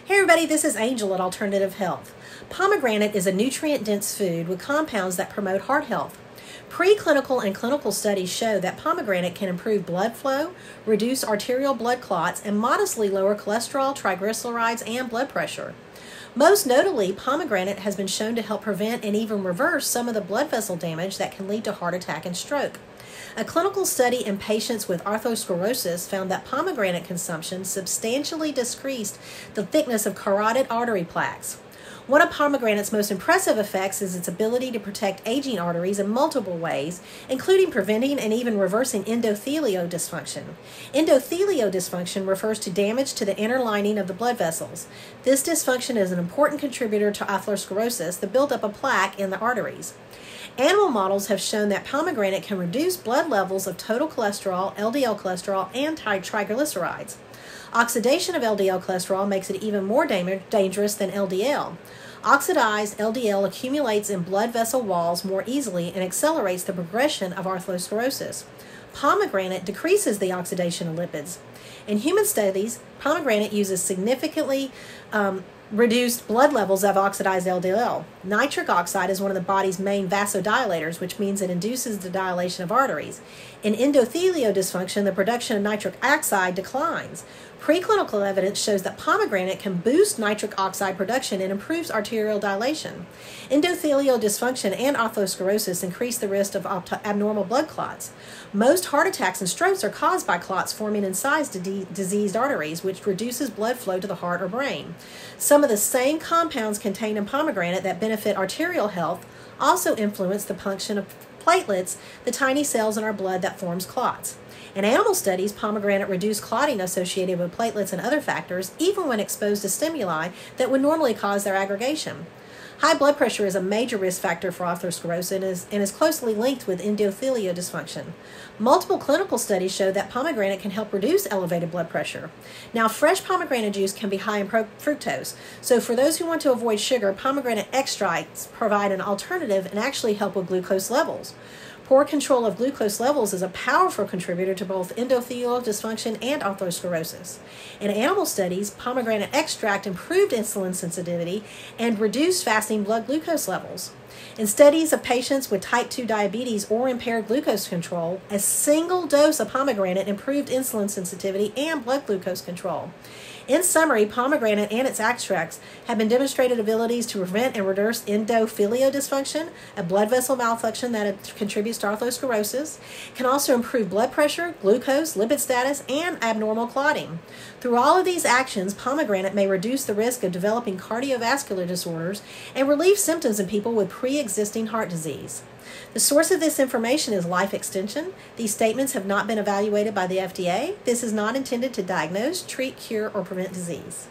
Hey everybody, this is Angel at Alternative Health. Pomegranate is a nutrient-dense food with compounds that promote heart health. Preclinical and clinical studies show that pomegranate can improve blood flow, reduce arterial blood clots, and modestly lower cholesterol, triglycerides, and blood pressure. Most notably, pomegranate has been shown to help prevent and even reverse some of the blood vessel damage that can lead to heart attack and stroke. A clinical study in patients with atherosclerosis found that pomegranate consumption substantially decreased the thickness of carotid artery plaques. One of pomegranate's most impressive effects is its ability to protect aging arteries in multiple ways, including preventing and even reversing endothelial dysfunction. Endothelial dysfunction refers to damage to the inner lining of the blood vessels. This dysfunction is an important contributor to atherosclerosis, the buildup of plaque in the arteries. Animal models have shown that pomegranate can reduce blood levels of total cholesterol, LDL cholesterol, and triglycerides. Oxidation of LDL cholesterol makes it even more dangerous than LDL. Oxidized LDL accumulates in blood vessel walls more easily and accelerates the progression of atherosclerosis. Pomegranate decreases the oxidation of lipids. In human studies, pomegranate uses significantly reduced blood levels of oxidized LDL. Nitric oxide is one of the body's main vasodilators, which means it induces the dilation of arteries. In endothelial dysfunction, the production of nitric oxide declines. Preclinical evidence shows that pomegranate can boost nitric oxide production and improves arterial dilation. Endothelial dysfunction and atherosclerosis increase the risk of abnormal blood clots. Most heart attacks and strokes are caused by clots forming inside diseased arteries, which reduces blood flow to the heart or brain. Some of the same compounds contained in pomegranate that benefit arterial health also influence the function of platelets, the tiny cells in our blood that forms clots. In animal studies, pomegranate reduced clotting associated with platelets and other factors, even when exposed to stimuli that would normally cause their aggregation. High blood pressure is a major risk factor for atherosclerosis and is closely linked with endothelial dysfunction. Multiple clinical studies show that pomegranate can help reduce elevated blood pressure. Now, fresh pomegranate juice can be high in fructose, so for those who want to avoid sugar, pomegranate extracts provide an alternative and actually help with glucose levels. Poor control of glucose levels is a powerful contributor to both endothelial dysfunction and atherosclerosis. In animal studies, pomegranate extract improved insulin sensitivity and reduced fasting blood glucose levels. In studies of patients with type 2 diabetes or impaired glucose control, a single dose of pomegranate improved insulin sensitivity and blood glucose control. In summary, pomegranate and its extracts have been demonstrated abilities to prevent and reverse endothelial dysfunction, a blood vessel malfunction that contributes to atherosclerosis, can also improve blood pressure, glucose, lipid status, and abnormal clotting. Through all of these actions, pomegranate may reduce the risk of developing cardiovascular disorders and relieve symptoms in people with pre-existing heart disease. The source of this information is Life Extension. These statements have not been evaluated by the FDA. This is not intended to diagnose, treat, cure, or prevent disease.